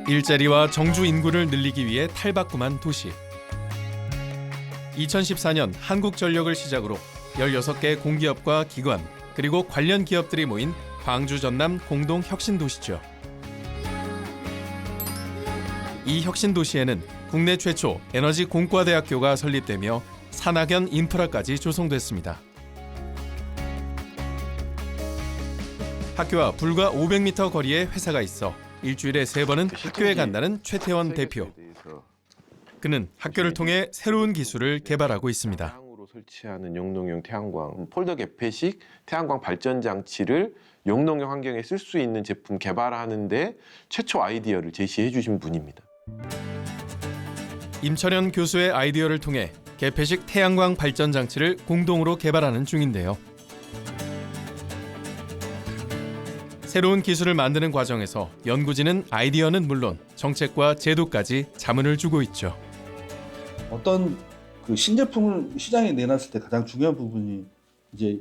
일자리와 정주 인구를 늘리기 위해 탈바꿈한 도시. 2014년 한국전력을 시작으로 16개 공기업과 기관 그리고 관련 기업들이 모인 광주 전남 공동 혁신도시죠. 이 혁신도시에는 국내 최초 에너지 공과대학교가 설립되며 산학연 인프라까지 조성됐습니다. 학교와 불과 500m 거리에 회사가 있어 일주일에 3번은 학교에 간다는 최태원 대표. 그는 학교를 통해 새로운 기술을 개발하고 있습니다. 태양으로 설치하는 용농용 태양광, 폴더 개폐식 태양광 발전 장치를 용농용 환경에 쓸 수 있는 제품 개발하는데 최초 아이디어를 제시해 주신 분입니다. 임철현 교수의 아이디어를 통해 개폐식 태양광 발전 장치를 공동으로 개발하는 중인데요. 새로운 기술을 만드는 과정에서 연구진은 아이디어는 물론 정책과 제도까지 자문을 주고 있죠. 어떤 그 신제품을 시장에 내놨을 때 가장 중요한 부분이 이제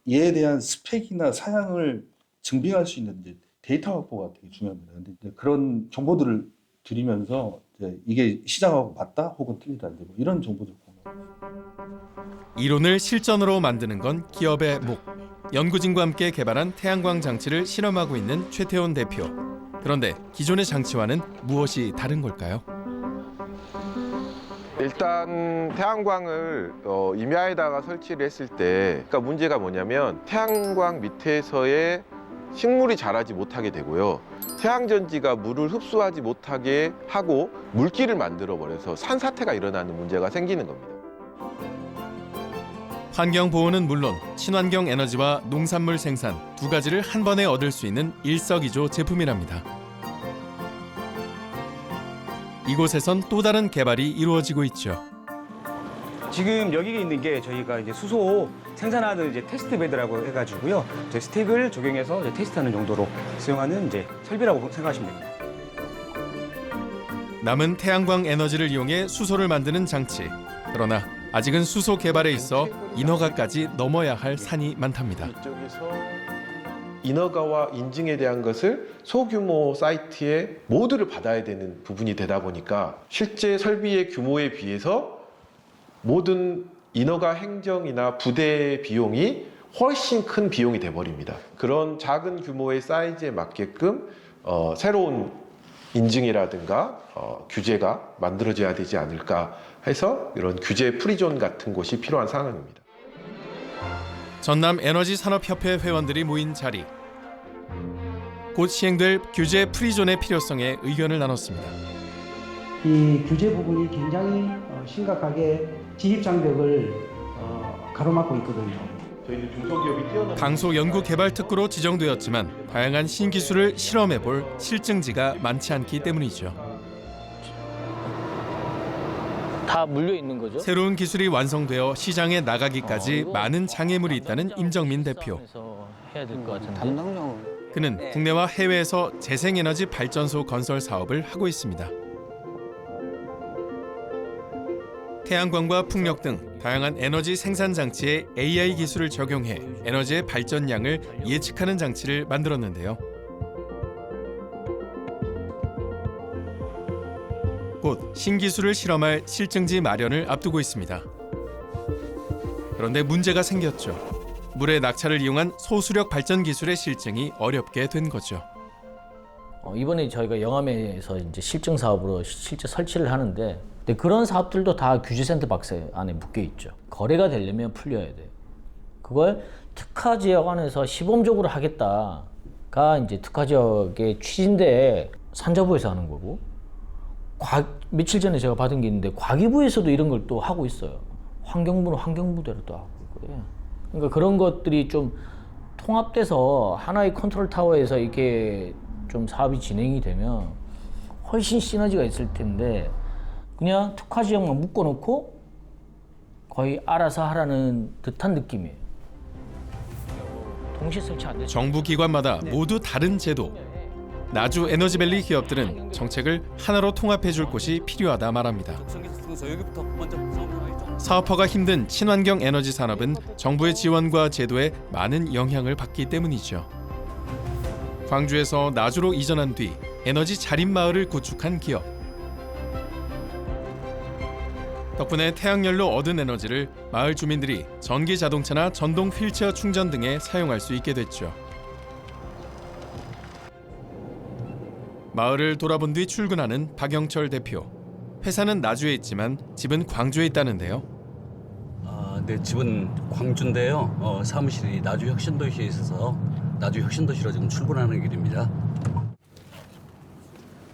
이에 대한 스펙이나 사양을 증빙할 수 있는 이제 데이터 확보가 되게 중요합니다. 근데 이제 그런 정보들을 드리면서 이제 이게 시장하고 맞다 혹은 틀리다 이제 뭐 이런 정보들 이론을 실전으로 만드는 건 기업의 목. 연구진과 함께 개발한 태양광 장치를 실험하고 있는 최태원 대표. 그런데 기존의 장치와는 무엇이 다른 걸까요? 일단 태양광을 임야에다가 설치를 했을 때 그러니까 문제가 뭐냐면 태양광 밑에서의 식물이 자라지 못하게 되고요. 태양전지가 물을 흡수하지 못하게 하고 물기를 만들어 버려서 산사태가 일어나는 문제가 생기는 겁니다. 환경 보호는 물론 친환경 에너지와 농산물 생산 두 가지를 한 번에 얻을 수 있는 일석이조 제품이랍니다. 이곳에선 또 다른 개발이 이루어지고 있죠. 지금 여기 있는 게 저희가 이제 수소 생산하는 이제 테스트 베드라고 해가지고요. 이제 스틱을 적용해서 이제 테스트하는 용도로 사용하는 이제 설비라고 생각하시면 됩니다. 남은 태양광 에너지를 이용해 수소를 만드는 장치. 그러나 아직은 수소 개발에 있어 인허가까지 넘어야 할 산이 많답니다. 이쪽에서 인허가와 인증에 대한 것을 소규모 사이트에 모두를 받아야 되는 부분이 되다 보니까 실제 설비의 규모에 비해서 모든 인허가 행정이나 부대 비용이 훨씬 큰 비용이 돼버립니다. 그런 작은 규모의 사이즈에 맞게끔 새로운 인증이라든가 규제가 만들어져야 되지 않을까 해서 이런 규제 프리존 같은 곳이 필요한 상황입니다. 전남 에너지 산업협회 회원들이 모인 자리. 곧 시행될 규제 프리존의 필요성에 의견을 나눴습니다. 이 규제 부분이 굉장히 심각하게 진입 장벽을 가로막고 있거든요. 저희는 중소기업이 뛰어난 강소 연구 개발 특구로 지정되었지만 다양한 신기술을 실험해볼 실증지가 많지 않기 때문이죠. 다 물려 있는 거죠. 새로운 기술이 완성되어 시장에 나가기까지 많은 장애물이 있다는 임정민 대표. 해야 될 것 같은데. 담당자는 그는 국내와 해외에서 재생에너지 발전소 건설 사업을 하고 있습니다. 태양광과 풍력 등 다양한 에너지 생산 장치에 AI 기술을 적용해 에너지의 발전량을 예측하는 장치를 만들었는데요. 곧 신기술을 실험할 실증지 마련을 앞두고 있습니다. 그런데 문제가 생겼죠. 물의 낙차를 이용한 소수력 발전 기술의 실증이 어렵게 된 거죠. 이번에 저희가 영암에서 이제 실증 사업으로 실제 설치를 하는데 근데 그런 사업들도 다 규제 샌드박스 안에 묶여 있죠. 거래가 되려면 풀려야 돼. 그걸 특화 지역 안에서 시범적으로 하겠다가 이제 특화 지역의 취지인데 산자부에서 하는 거고 며칠 전에 제가 받은 게 있는데 과기부에서도 이런 걸 또 하고 있어요. 환경부는 환경부대로 또 하고 있고요. 그러니까 그런 것들이 좀 통합돼서 하나의 컨트롤 타워에서 이렇게 좀 사업이 진행이 되면 훨씬 시너지가 있을 텐데 그냥 특화 지역만 묶어놓고 거의 알아서 하라는 듯한 느낌이에요. 동시 설치 안 되죠. 정부 기관마다 모두 다른 제도. 나주 에너지밸리 기업들은 정책을 하나로 통합해 줄 곳이 필요하다 말합니다. 사업화가 힘든 친환경 에너지 산업은 정부의 지원과 제도에 많은 영향을 받기 때문이죠. 광주에서 나주로 이전한 뒤 에너지 자립 마을을 구축한 기업. 덕분에 태양열로 얻은 에너지를 마을 주민들이 전기 자동차나 전동 휠체어 충전 등에 사용할 수 있게 됐죠. 마을을 돌아본 뒤 출근하는 박영철 대표. 회사는 나주에 있지만 집은 광주에 있다는데요. 네, 집은 광주인데요. 사무실이 나주 혁신도시에 있어서 나주 혁신도시로 지금 출근하는 길입니다.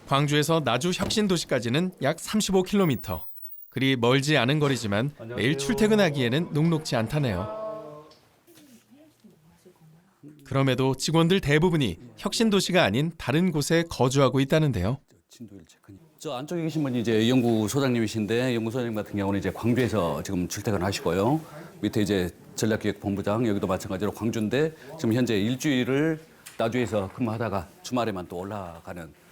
광주에서 나주 혁신도시까지는 약 35km. 그리 멀지 않은 거리지만 매일 출퇴근하기에는 녹록지 않다네요. 그럼에도 직원들 대부분이 혁신도시가 아닌 다른 곳에 거주하고 있다는데요. 저 안쪽에 계신 분이 이제 연구소장님이신데 연구소장님 같은 경우는 이제 광주에서 지금 출퇴근하시고요. 밑에 이제 전략기획본부장 여기도 마찬가지로 광주인데 지금 현재 일주일을 나주에서 근무하다가 주말에만 또 올라가는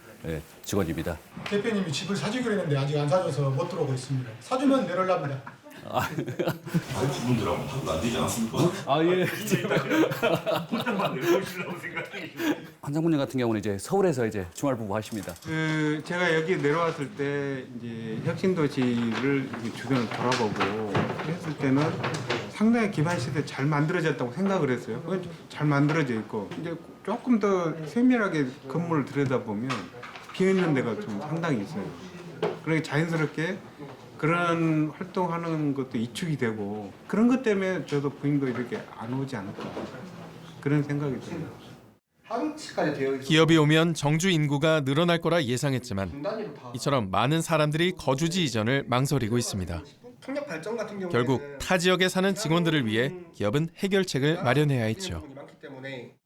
직원입니다. 대표님이 집을 사주기로 했는데 아직 안 사줘서 못 들어오고 있습니다. 사주면 내려랍니다. 주문들하고 하도 안 되지 않았습니까? 예. 한 장군님 같은 경우는 이제 서울에서 이제 주말 부부 하십니다. 제가 여기 내려왔을 때 이제 혁신도시를 주변을 돌아보고 했을 때는 상당히 기반 시대 잘 만들어졌다고 생각을 했어요. 잘 만들어져 있고 이제 조금 더 세밀하게 건물을 들여다보면 비어 있는 데가 좀 상당히 있어요. 그러니까 자연스럽게 그런 활동하는 것도 이축이 되고 그런 것 때문에 저도 부인도 이렇게 안 오지 않을까 그런 생각이 들어요. 기업이 오면 정주 인구가 늘어날 거라 예상했지만 이처럼 많은 사람들이 거주지 이전을 망설이고 있습니다. 결국 타 지역에 사는 직원들을 위해 기업은 해결책을 마련해야 했죠.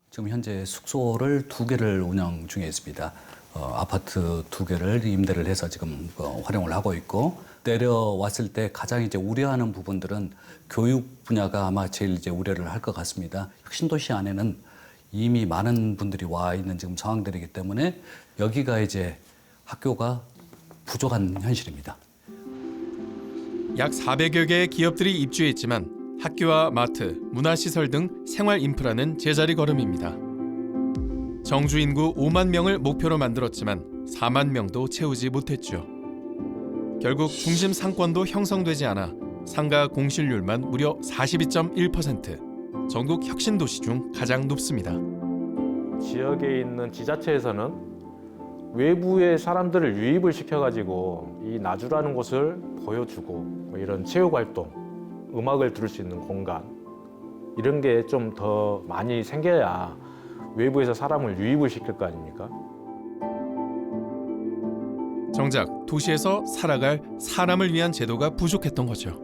지금 현재 숙소를 2개를 운영 중에 있습니다. 아파트 2개를 임대를 해서 지금 활용을 하고 있고 내려왔을 때 가장 이제 우려하는 부분들은 교육 분야가 아마 제일 이제 우려를 할 것 같습니다. 혁신도시 안에는 이미 많은 분들이 와 있는 지금 상황들이기 때문에 여기가 이제 학교가 부족한 현실입니다. 약 400여 개의 기업들이 입주했지만 학교와 마트, 문화시설 등 생활 인프라는 제자리 걸음입니다. 정주 인구 5만 명을 목표로 만들었지만 4만 명도 채우지 못했죠. 결국 중심 상권도 형성되지 않아 상가 공실률만 무려 42.1%, 전국 혁신도시 중 가장 높습니다. 지역에 있는 지자체에서는 외부의 사람들을 유입을 시켜가지고 이 나주라는 곳을 보여주고 뭐 이런 체육활동, 음악을 들을 수 있는 공간 이런 게 좀 더 많이 생겨야 외부에서 사람을 유입을 시킬 거 아닙니까? 정작 도시에서 살아갈 사람을 위한 제도가 부족했던 거죠.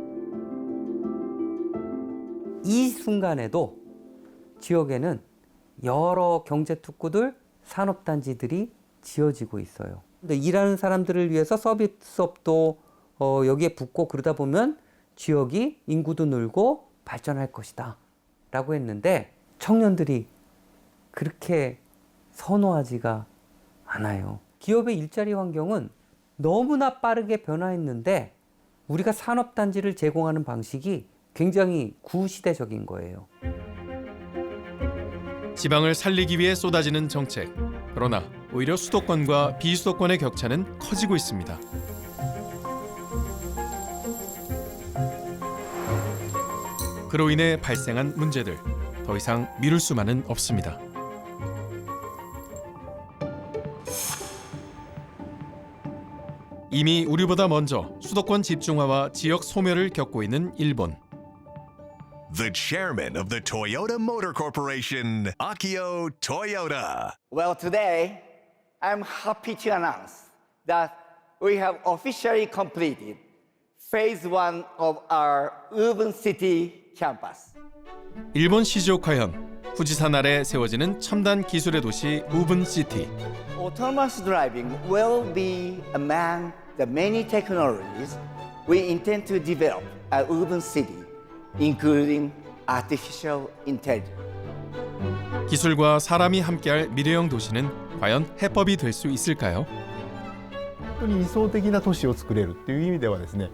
이 순간에도 지역에는 여러 경제특구들, 산업단지들이 지어지고 있어요. 근데 일하는 사람들을 위해서 서비스업도 여기에 붙고 그러다 보면 지역이 인구도 늘고 발전할 것이다 라고 했는데 청년들이 그렇게 선호하지가 않아요. 기업의 일자리 환경은 너무나 빠르게 변화했는데 우리가 산업단지를 제공하는 방식이 굉장히 구시대적인 거예요. 지방을 살리기 위해 쏟아지는 정책. 그러나 오히려 수도권과 비수도권의 격차는 커지고 있습니다. 그로 인해 발생한 문제들. 더 이상 미룰 수만은 없습니다. 이미 우리보다 먼저 수도권 집중화와 지역 소멸을 겪고 있는 일본. The chairman of the Toyota Motor Corporation, Akio Toyoda. Well, today, I'm happy to announce that we have officially completed phase 1 of our Urban City campus. 일본 시즈오카현, 후지산 아래 세워지는 첨단 기술의 도시 우븐시티. Autonomous driving will be among the many technologies we intend to develop at Urban City, including artificial intelligence. 기술과 사람이 함께할 미래형 도시는 과연 해법이 될 수 있을까요? 本当に理想的な都市を作れるっていう意味ではですね、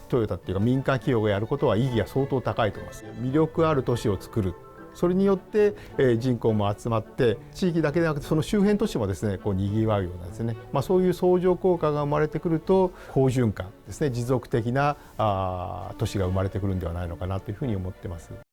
トヨタっていうか民間企業がやることは意義が相当高いと思います。魅力ある都市を作る、それによって、人口も集まって地域だけでなくてその周辺都市もですねこう賑わうようなですね、そういう相乗効果が生まれてくると好循環ですね、持続的な都市が生まれてくるんではないのかなというふうに思ってます。